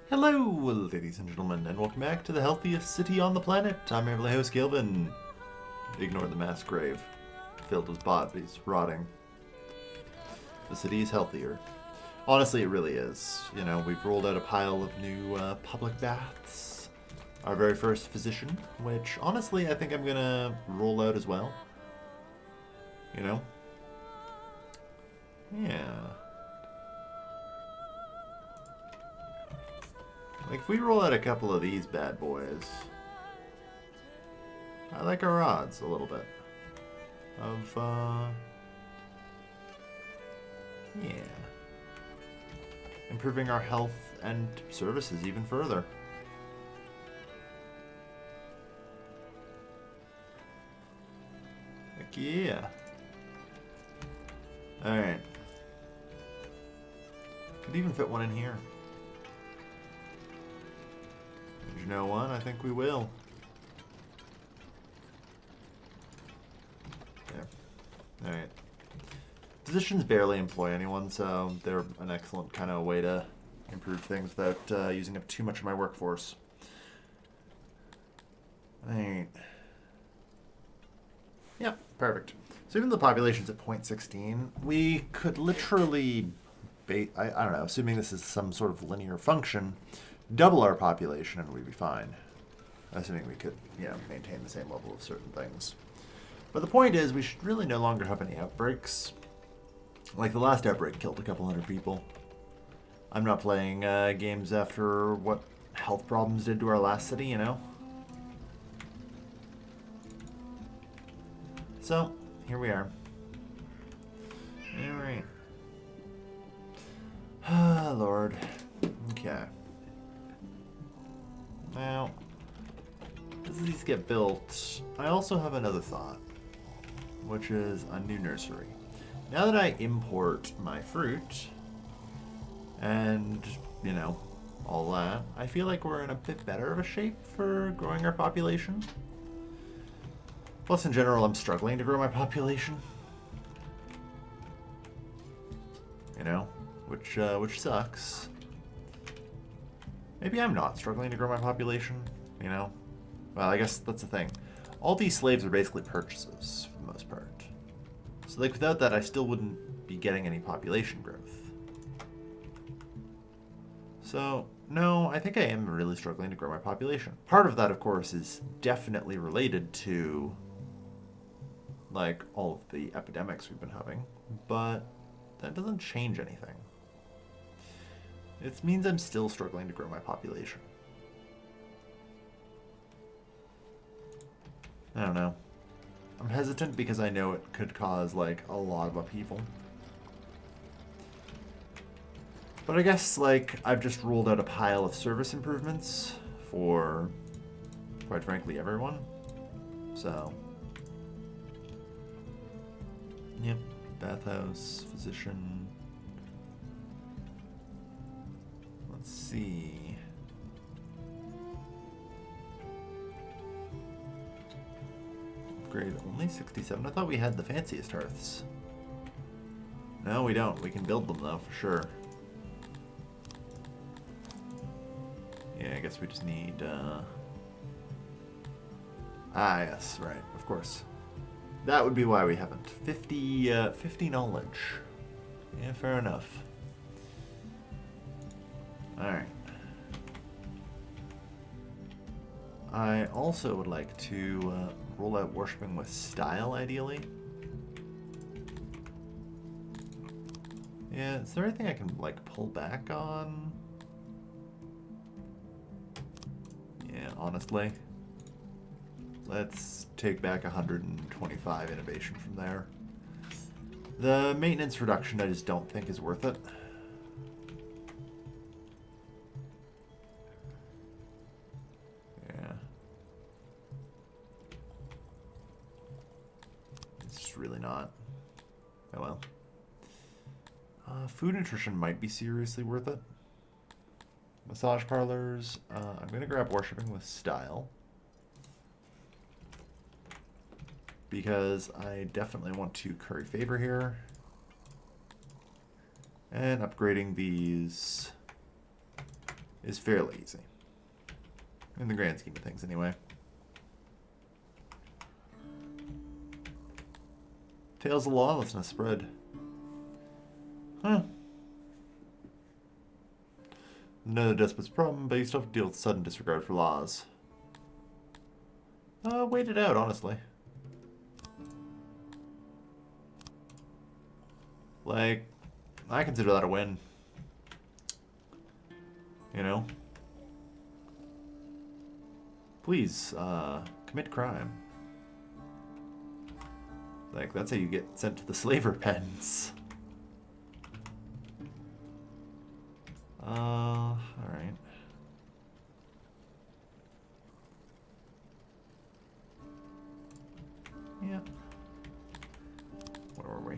Hello, ladies and gentlemen, and welcome back to the healthiest city on the planet. I'm your host, Gilvin. Ignore the mass grave, filled with bodies rotting. The city is healthier. Honestly, it really is. You know, we've rolled out a pile of new public baths. Our very first physician, which honestly I think I'm gonna roll out as well. You know? Yeah. Like, if we roll out a couple of these bad boys, I like our odds a little bit of, yeah, improving our health and services even further. Heck yeah. Alright. Could even fit one in here. And you know what? I think we will. Yeah. Alright. Physicians barely employ anyone, so they're an excellent kind of way to improve things without using up too much of my workforce. Alright. Yep, perfect. So even though the population's at 0.16, we could literally, I don't know, assuming this is some sort of linear function, double our population and we'd be fine. Assuming we could, you know, maintain the same level of certain things. But the point is, we should really no longer have any outbreaks. Like, the last outbreak killed a couple hundred people. I'm not playing games after what health problems did to our last city, you know? So, here we are. Alright. Ah, Lord. Okay. Now, as these get built, I also have another thought, which is a new nursery. Now that I import my fruit, and, you know, all that, I feel like we're in a bit better of a shape for growing our population. Plus, in general, I'm struggling to grow my population. You know, which sucks. Maybe I'm not struggling to grow my population, you know? Well, I guess that's the thing. All these slaves are basically purchases, for the most part. So, like, without that, I still wouldn't be getting any population growth. So, no, I think I am really struggling to grow my population. Part of that, of course, is definitely related to, like, all of the epidemics we've been having, but that doesn't change anything. It means I'm still struggling to grow my population. I don't know. I'm hesitant because I know it could cause, like, a lot of upheaval. But I guess, like, I've just ruled out a pile of service improvements for, quite frankly, everyone. So, yep. Bathhouse, physician. Let's see. Upgrade only 67. I thought we had the fanciest hearths. No, we don't. We can build them, though, for sure. Yeah, I guess we just need, Ah, yes, right, of course. That would be why we haven't. 50 knowledge. Yeah, fair enough. Alright. I also would like to roll out worshipping with style, ideally. Yeah, is there anything I can, like, pull back on? Yeah, honestly. Let's take back 125 innovation from there. The maintenance reduction I just don't think is worth it. Yeah. It's just really not. Oh well. Food nutrition might be seriously worth it. Massage parlors. I'm going to grab worshipping with style. Because I definitely want to curry favor here. And upgrading these is fairly easy. In the grand scheme of things, anyway. Tales of lawlessness spread. Huh. Another despot's problem, but you still have to deal with sudden disregard for laws. Wait it out, honestly. Like, I consider that a win. You know? Please, commit crime. Like, that's how you get sent to the slaver pens. Alright. Yeah. Where were we?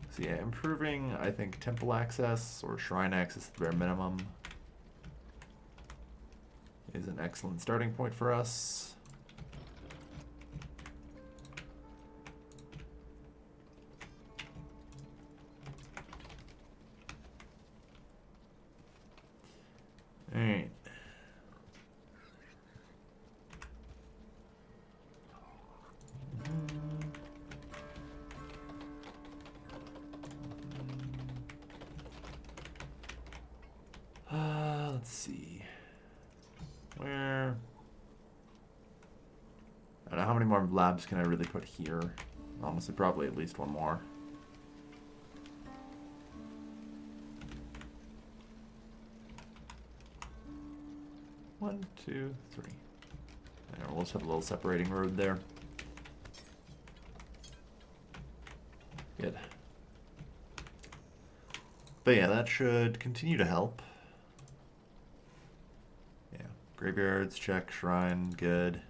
So yeah, improving, I think, temple access or shrine access at the bare minimum is an excellent starting point for us. Alright. Let's see. Where? I don't know how many more labs can I really put here. Honestly, probably at least one more. One, two, three. There, we'll just have a little separating road there. Good. But yeah, that should continue to help. Yeah, graveyards, check, shrine, good.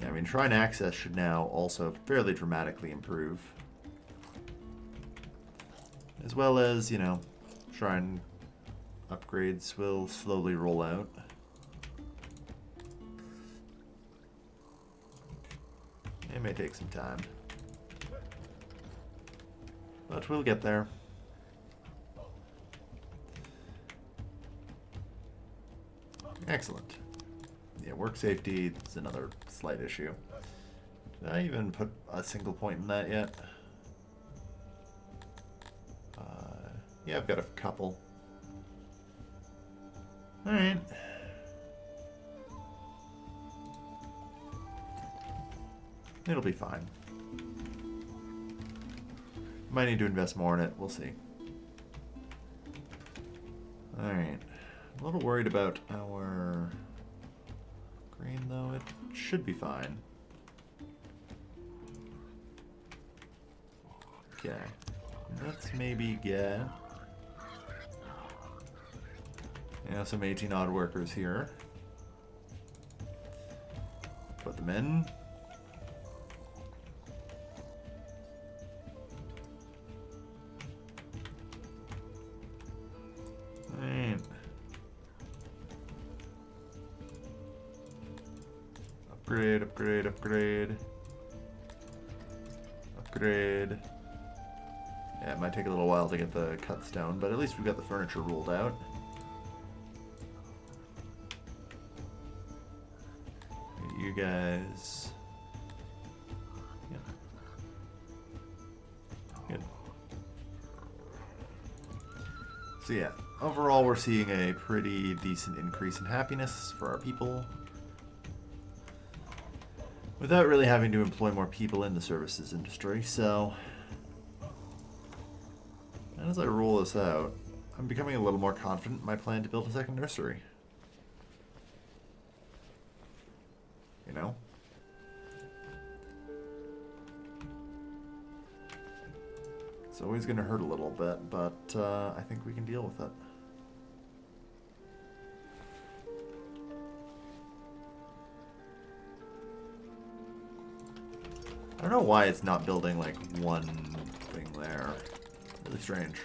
Yeah, I mean, shrine access should now also fairly dramatically improve. As well as, you know, shrine upgrades will slowly roll out. It may take some time, but we'll get there. Excellent. Yeah, work safety is another slight issue. Did I even put a single point in that yet? Yeah, I've got a couple. Alright. It'll be fine. Might need to invest more in it. We'll see. Alright. I'm a little worried about our green, though. It should be fine. Okay. Let's maybe get... yeah, some 18 odd workers here. Put them in. Right. Upgrade, upgrade, upgrade. Upgrade. Yeah, it might take a little while to get the cut stone, but at least we've got the furniture ruled out. You guys. Yeah. Good. So yeah, overall we're seeing a pretty decent increase in happiness for our people, without really having to employ more people in the services industry. So as I roll this out, I'm becoming a little more confident in my plan to build a second nursery. You know? It's always going to hurt a little bit, but I think we can deal with it. I don't know why it's not building like one thing there. Really strange.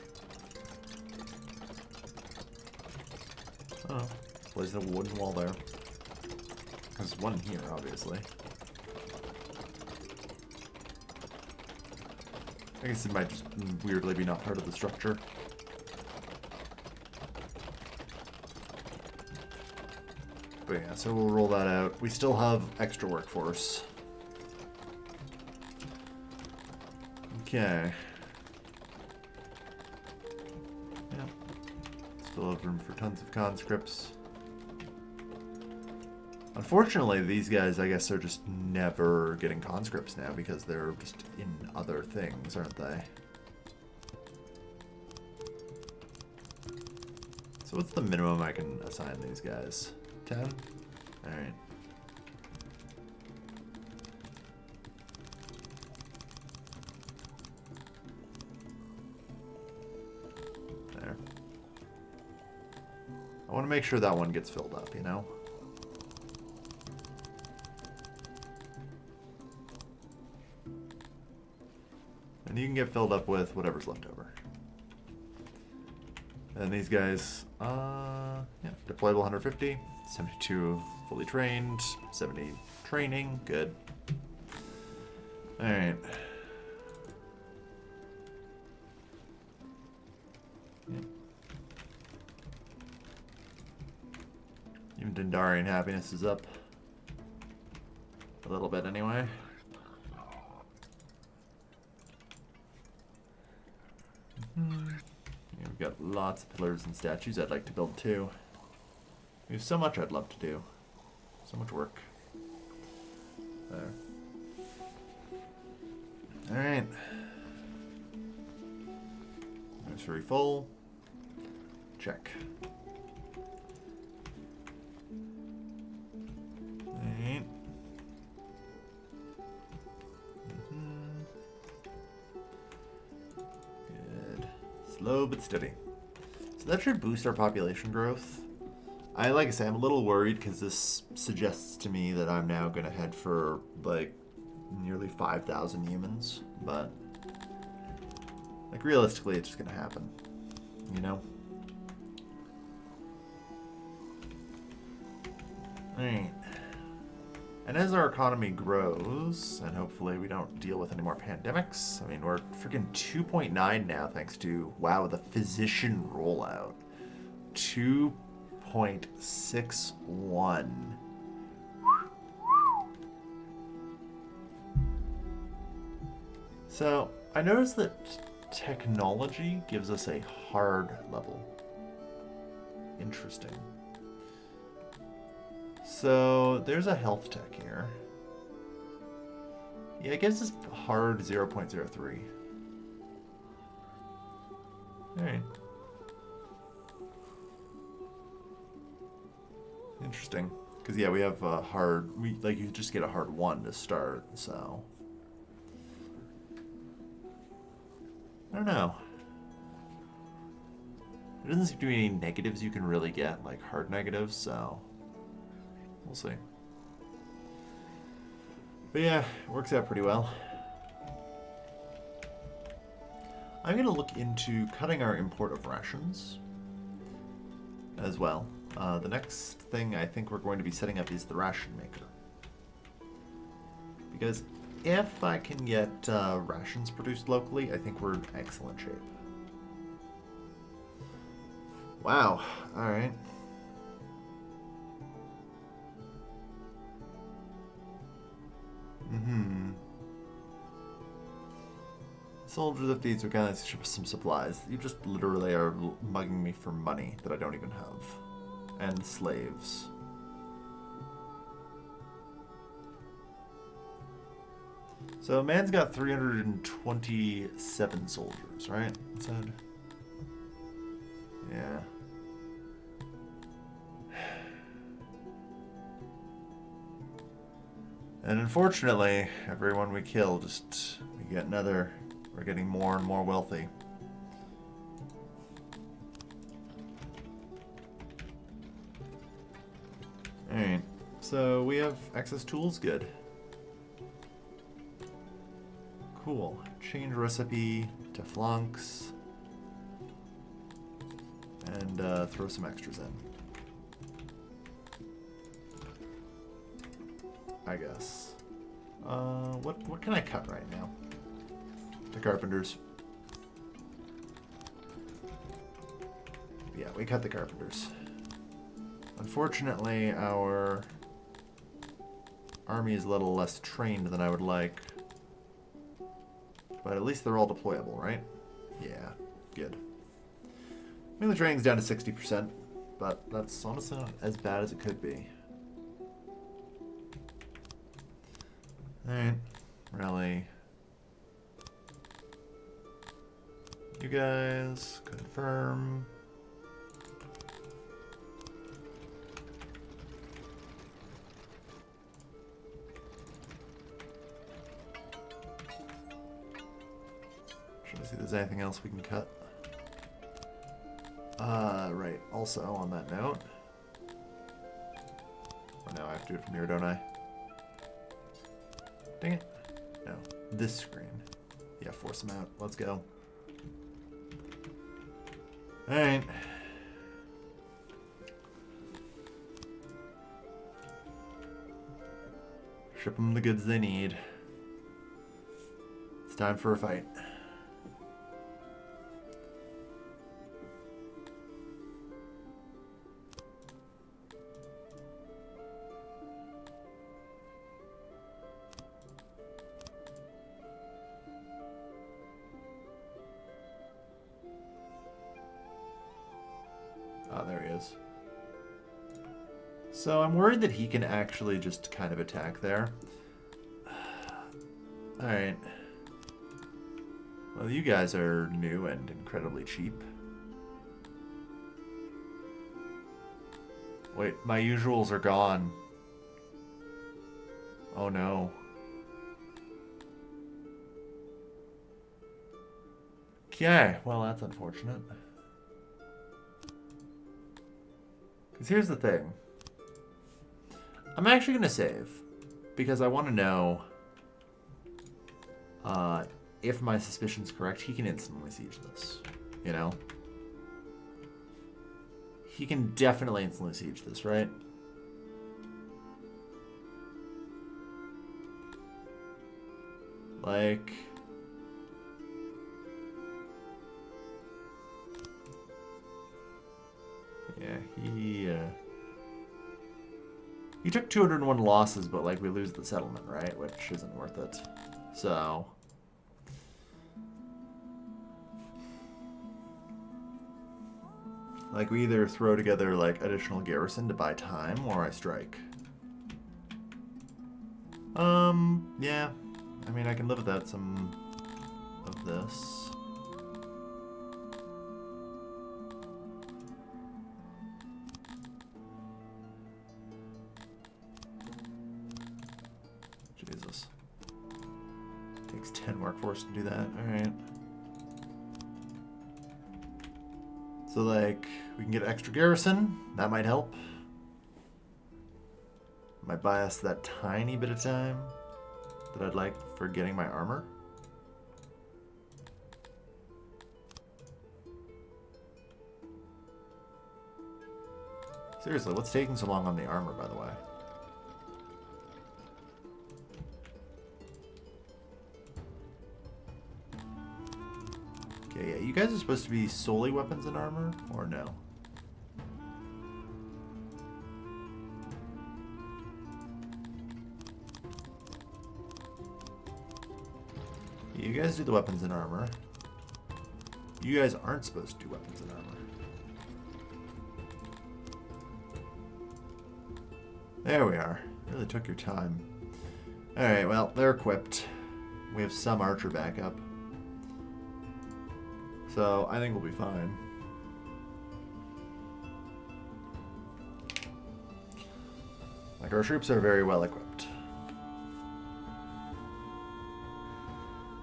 Oh, place a wooden wall there. There's one here, obviously. I guess it might just weirdly be not part of the structure. But yeah, so we'll roll that out. We still have extra workforce. Okay. Yeah. Still have room for tons of conscripts. Unfortunately, these guys, I guess, are just never getting conscripts now because they're just in other things, aren't they? So what's the minimum I can assign these guys? 10? Alright. There. I want to make sure that one gets filled up, you know? And you can get filled up with whatever's left over. And these guys, yeah, deployable 150, 72 fully trained, 70 training, good. Alright. Yeah. Even Dendarian happiness is up. A little bit anyway. Yeah, we've got lots of pillars and statues I'd like to build too. We have so much I'd love to do. So much work. There. Alright. Nursery full. Check. Alright. Good. Slow but steady. So that should boost our population growth. Like I say, I'm a little worried because this suggests to me that I'm now going to head for, like, nearly 5,000 humans. But, like, realistically, it's just going to happen. You know? Alright. And as our economy grows, and hopefully we don't deal with any more pandemics, I mean, we're freaking 2.9 now thanks to, wow, the physician rollout. 2.61. So, I noticed that technology gives us a hard level. Interesting. So, there's a health tech here. Yeah, it gives us hard 0.03. Alright. Interesting. Because, yeah, we have a hard... you just get a hard 1 to start, so... I don't know. There doesn't seem to be any negatives you can really get, like hard negatives, so... We'll see. But yeah, it works out pretty well. I'm going to look into cutting our import of rations as well. The next thing I think we're going to be setting up is the ration maker. Because if I can get rations produced locally, I think we're in excellent shape. Wow, alright. Soldiers of these are going to ship some supplies. You just literally are mugging me for money that I don't even have. And slaves. So man's got 327 soldiers, right? Said. Yeah. And unfortunately, everyone we kill we get another. We're getting more and more wealthy. Alright, so we have excess tools, good. Cool. Change recipe to flunks. And throw some extras in. I guess. What can I cut right now? The carpenters. Yeah, we cut the carpenters. Unfortunately, our army is a little less trained than I would like. But at least they're all deployable, right? Yeah, good. I mean, the training's down to 60%, but that's honestly not as bad as it could be. Alright, rally. You guys, confirm. Trying to see if there's anything else we can cut. Right, also on that note. Oh no, I have to do it from here, don't I? Dang it. No, this screen. Yeah, force them out. Let's go. Alright. Ship them the goods they need. It's time for a fight. Oh, there he is. So I'm worried that he can actually just kind of attack there. Alright. Well, you guys are new and incredibly cheap. Wait, my usuals are gone. Oh no. Okay, well that's unfortunate. Because here's the thing. I'm actually going to save. Because I want to know if my suspicion's correct. He can instantly siege this. You know? He can definitely instantly siege this, right? Like... yeah, he took 201 losses, but like we lose the settlement, right? Which isn't worth it. So like we either throw together like additional garrison to buy time, or I strike. Yeah. I mean, I can live without some of this. Jesus. Takes 10 workforce to do that. Alright. So, like, we can get extra garrison. That might help. Might buy us that tiny bit of time that I'd like for getting my armor. Seriously, what's taking so long on the armor, by the way? Okay, yeah, you guys are supposed to be solely weapons and armor, or no? You guys do the weapons and armor. You guys aren't supposed to do weapons and armor. There we are. Really took your time. Alright, well, they're equipped. We have some archer backup. So, I think we'll be fine. Like, our troops are very well equipped.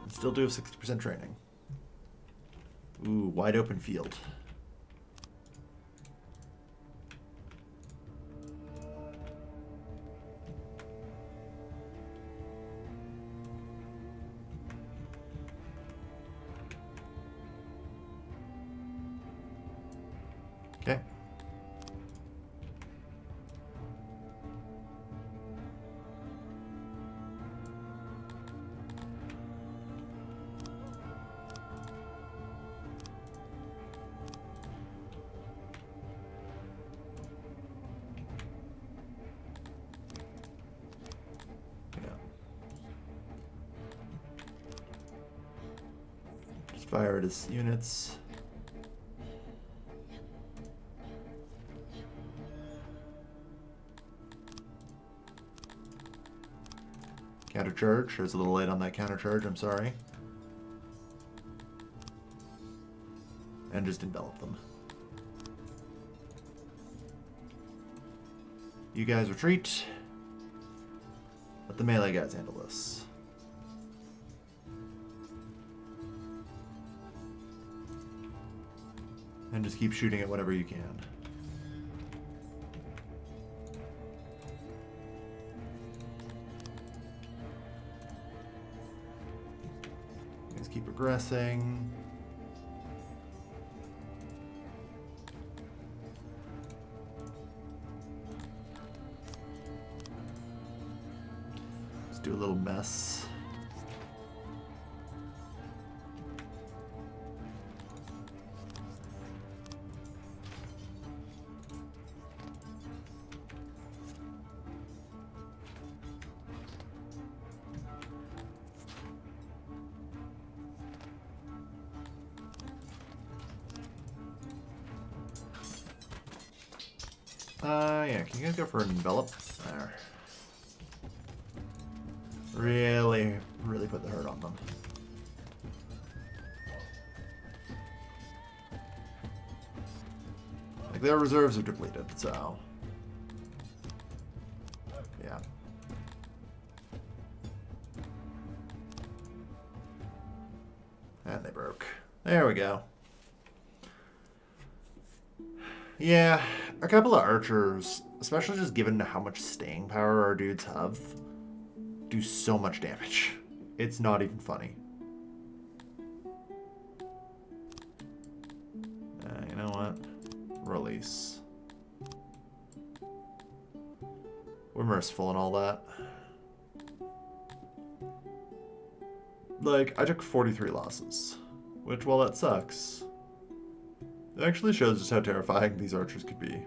And still do have 60% training. Ooh, wide open field. Okay. Fire at his units. Countercharge. I was a little late on that countercharge, I'm sorry. And just envelop them. You guys retreat. Let the melee guys handle this. And just keep shooting at whatever you can. Just keep progressing. Just do a little mess. Yeah, can you guys go for an envelop? There. Really put the hurt on them. Like, their reserves are depleted, so... yeah. And they broke. There we go. Yeah, a couple of archers, especially just given how much staying power our dudes have, do so much damage. It's not even funny. You know what? Release. We're merciful and all that. Like, I took 43 losses, which, while that sucks, it actually shows just how terrifying these archers could be.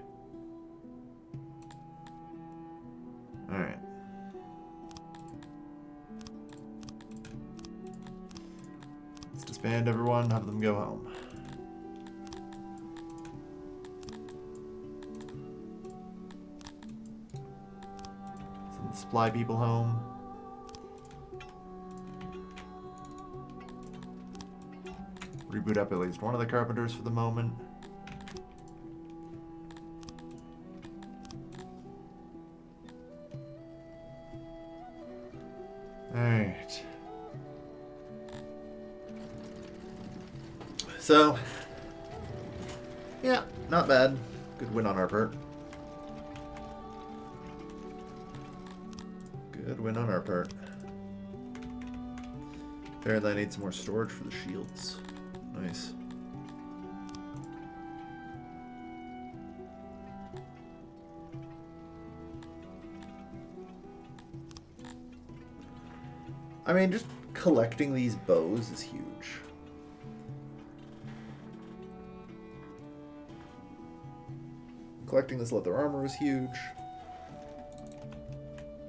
Alright. Let's disband everyone, have them go home. Send the supply people home. Reboot up at least one of the carpenters for the moment. Alright. So, yeah, not bad. Good win on our part. Good win on our part. Apparently I need some more storage for the shields. Nice. I mean, just collecting these bows is huge. Collecting this leather armor is huge.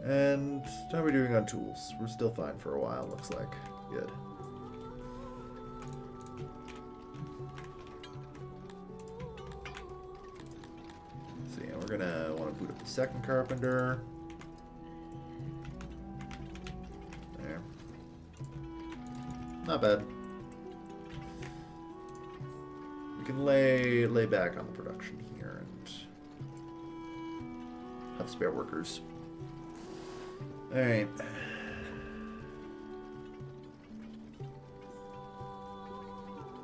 And how are we doing on tools? We're still fine for a while, looks like. Good. So yeah, we're gonna want to boot up the second carpenter. There. Not bad. We can lay back on the production here and have spare workers. Alright.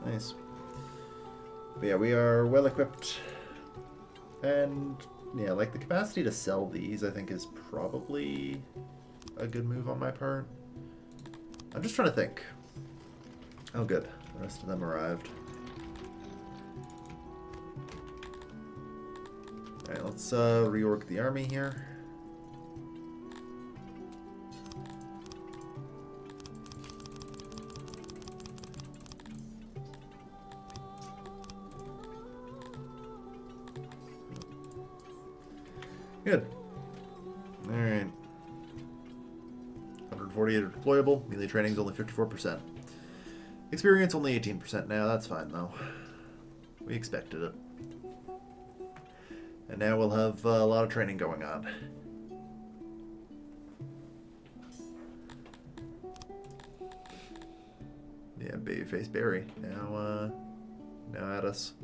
Nice. But yeah, we are well equipped. And yeah, like the capacity to sell these I think is probably a good move on my part. I'm just trying to think. Oh good, the rest of them arrived. Alright, let's rework the army here. Good. Alright. 148 are deployable. Melee training is only 54%. Experience only 18% now. That's fine, though. We expected it. And now we'll have a lot of training going on. Yeah, babyface Barry. Now at us.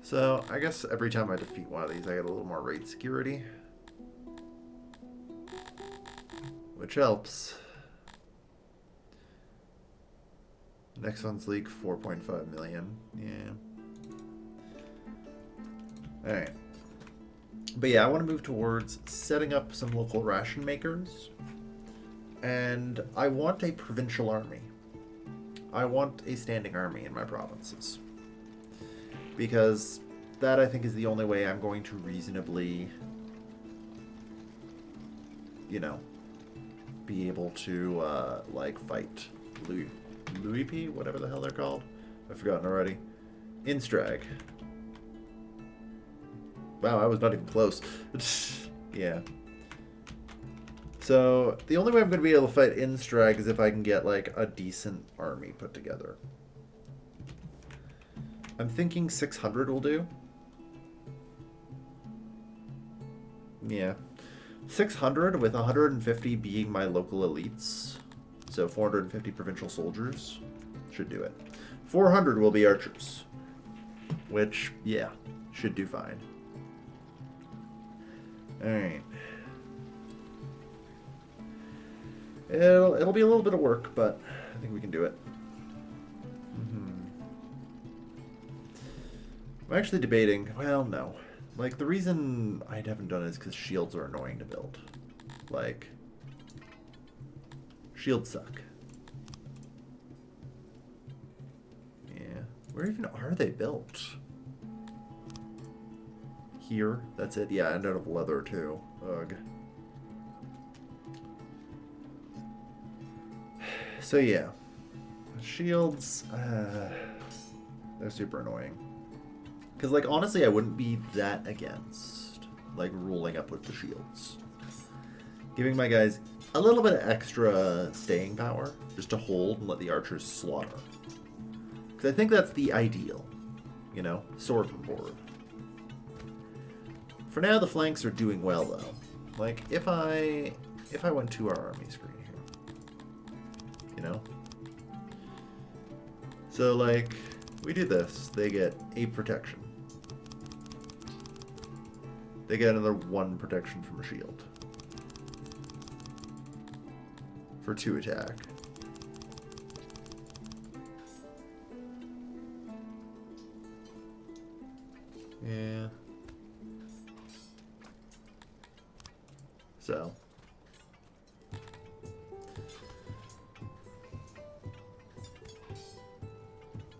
So, I guess every time I defeat one of these, I get a little more raid security. Which helps. Next one's leak, 4.5 million. Yeah. Alright. But yeah, I want to move towards setting up some local ration makers. And I want a provincial army. I want a standing army in my provinces. Because that, I think, is the only way I'm going to reasonably, you know, be able to, like, fight Louis P? Whatever the hell they're called. I've forgotten already. Instrag. Wow, I was not even close. Yeah. So, the only way I'm going to be able to fight Instrag is if I can get, like, a decent army put together. I'm thinking 600 will do. Yeah. 600 with 150 being my local elites. So 450 provincial soldiers should do it. 400 will be archers. Which, yeah, should do fine. Alright. It'll be a little bit of work, but I think we can do it. I'm actually debating, well, no. Like, the reason I haven't done it is because shields are annoying to build. Like, shields suck. Yeah. Where even are they built? Here? That's it? Yeah, and out of leather, too. Ugh. So, yeah. Shields, they're super annoying. Because, like, honestly, I wouldn't be that against, like, rolling up with the shields. Giving my guys a little bit of extra staying power, just to hold and let the archers slaughter. Because I think that's the ideal, you know, sword and board. For now, the flanks are doing well, though. Like, if I went to our army screen here, you know? So, like, we do this, they get 8 protection. They get another 1 protection from a shield. For 2 attack. Yeah. So.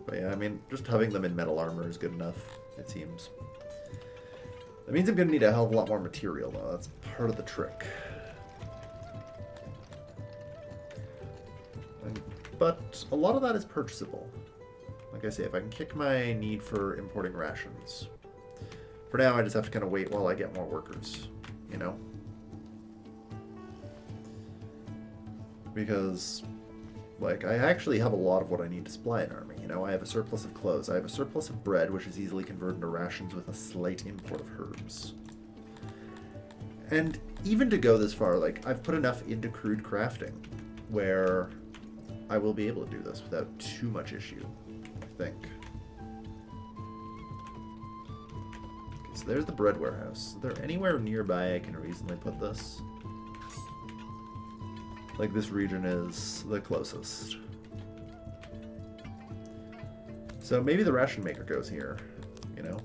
But yeah, I mean, just having them in metal armor is good enough, it seems. That means I'm going to need a hell of a lot more material, though. That's part of the trick. But a lot of that is purchasable. Like I say, if I can kick my need for importing rations. For now, I just have to kind of wait while I get more workers, you know? Because, like, I actually have a lot of what I need to supply an army. You know, I have a surplus of clothes. I have a surplus of bread, which is easily converted into rations with a slight import of herbs. And even to go this far, like, I've put enough into crude crafting where I will be able to do this without too much issue, I think. Okay, so there's the bread warehouse. Is there anywhere nearby I can reasonably put this? Like, this region is the closest. So maybe the ration maker goes here, you know?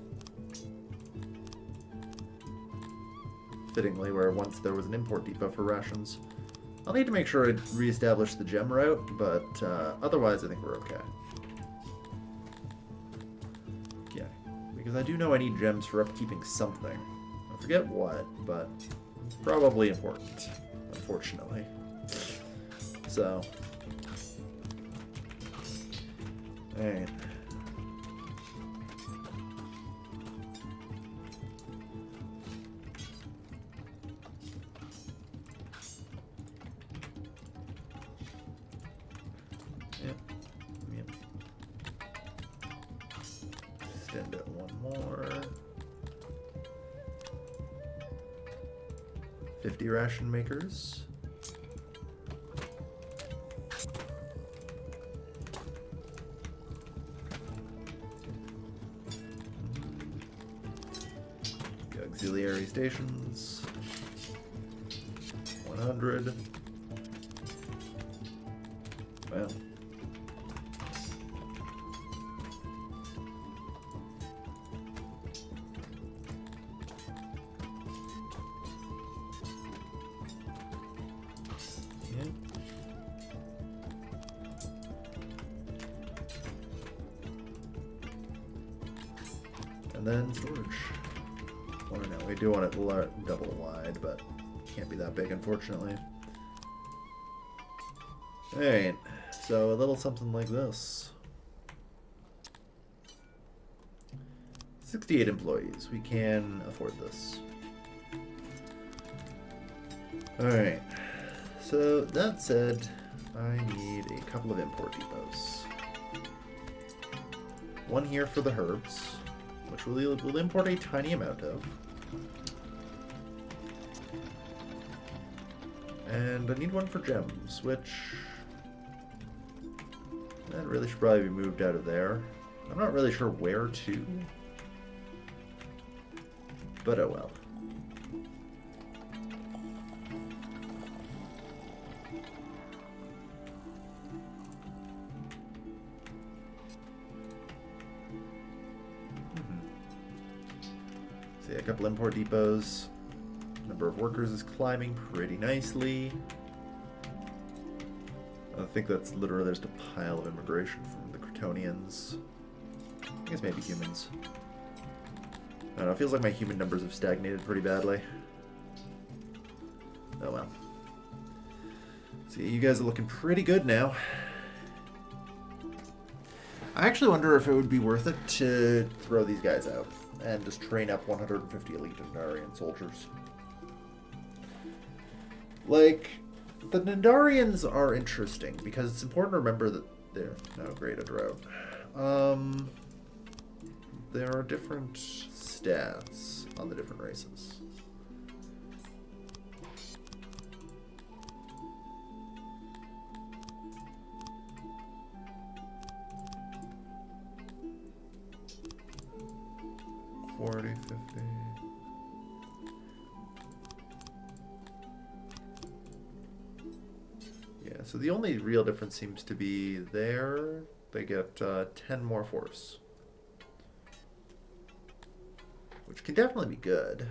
Fittingly, where once there was an import depot for rations. I'll need to make sure I reestablish the gem route, but otherwise I think we're okay. Yeah, because I do know I need gems for upkeeping something. I forget what, but it's probably important, unfortunately. So, alright. Yep. Yep. Extend it one more. 50 ration makers. The auxiliary stations. 100. Wow. And then storage. Or no, we do want it double wide, but can't be that big, unfortunately. Alright, so a little something like this. 68 employees. We can afford this. Alright, so that said, I need a couple of import depots. One here for the herbs, which we'll import a tiny amount of. And I need one for gems, which that really should probably be moved out of there. I'm not really sure where to, but oh well. See, a couple import depots. Number of workers is climbing pretty nicely. I think that's literally just a pile of immigration from the Kryptonians. I guess maybe humans. I don't know, it feels like my human numbers have stagnated pretty badly. Oh well. See, you guys are looking pretty good now. I actually wonder if it would be worth it to throw these guys out and just train up 150 elite Nandarian soldiers. Like, the Nandarians are interesting because it's important to remember that they're no great at drought. There are different stats on the different races. $40, $50. Yeah, so the only real difference seems to be there. They get 10 more force, which can definitely be good.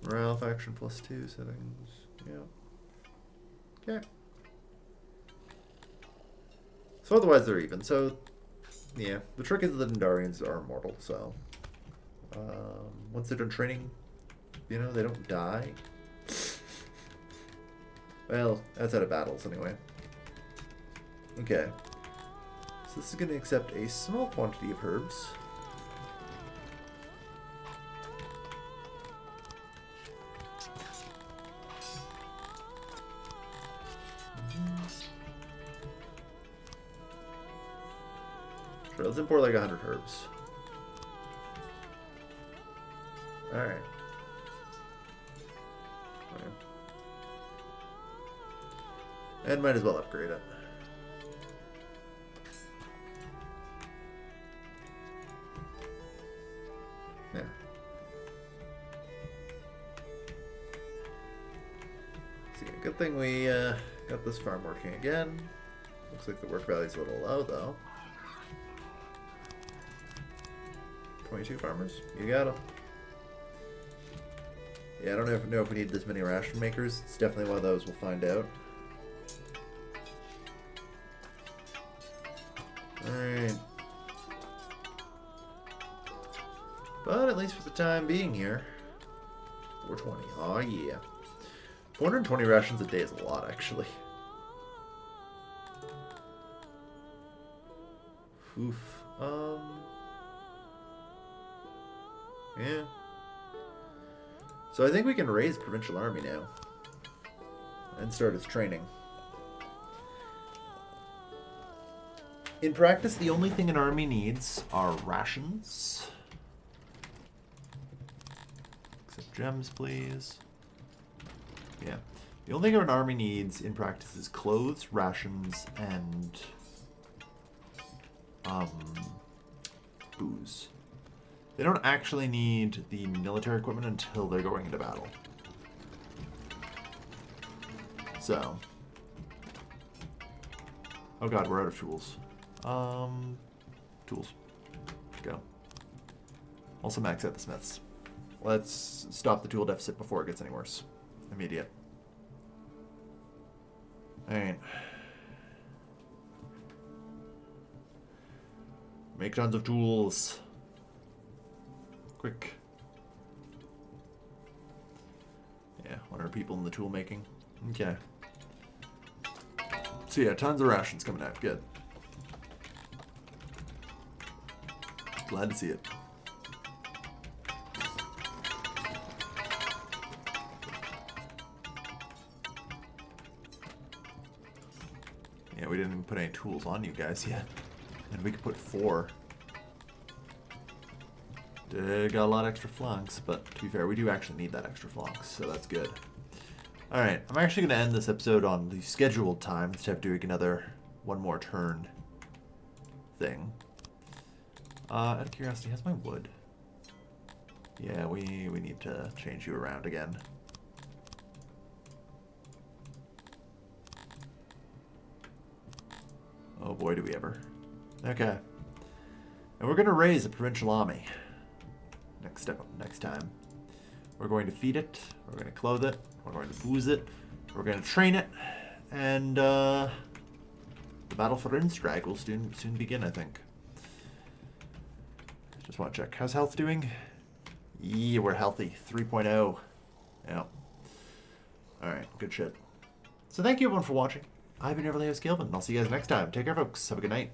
Morale faction +2 settings. Yeah. Okay. So otherwise they're even. So yeah, the trick is that the Nandarians are immortal. So once they're done training, you know, they don't die. Well, outside of battles, anyway. Okay. So this is going to accept a small quantity of herbs. Sure, let's import like 100 herbs. Alright. And might as well upgrade it. Yeah. See, good thing we got this farm working again. Looks like the work value's a little low though. 22 farmers. You got them. Yeah, I don't know if we need this many ration makers. It's definitely one of those. We'll find out. Alright. But at least for the time being here, 420. Oh yeah. 420 rations a day is a lot, actually. Oof. Yeah. So I think we can raise Provincial Army now. And start its training. In practice, the only thing an army needs are rations. Accept gems, please. Yeah. The only thing an army needs in practice is clothes, rations, and booze. They don't actually need the military equipment until they're going into battle. So. Oh god, we're out of tools. Tools. Go. Also max out the smiths. Let's stop the tool deficit before it gets any worse. Immediate. Alright. Make tons of tools. Quick. Yeah, 100 people in the tool making. Okay. So yeah, tons of rations coming out. Good. Glad to see it. Yeah, we didn't even put any tools on you guys yet. And we could put 4. Got a lot of extra flunks, but to be fair, we do actually need that extra flunks, so that's good. Alright, I'm actually going to end this episode on the scheduled time instead of doing another one more turn thing. Out of curiosity, how's my wood? Yeah, we need to change you around again. Oh boy, do we ever. Okay. And we're going to raise a provincial army. Next step up, next time. We're going to feed it, we're going to clothe it, we're going to booze it, we're going to train it, and the battle for Instrag will soon begin, I think. Just want to check. How's health doing? Yeah, we're healthy. 3.0. Yeah. Alright, good shit. So thank you everyone for watching. I've been your Gilvin, and I'll see you guys next time. Take care, folks. Have a good night.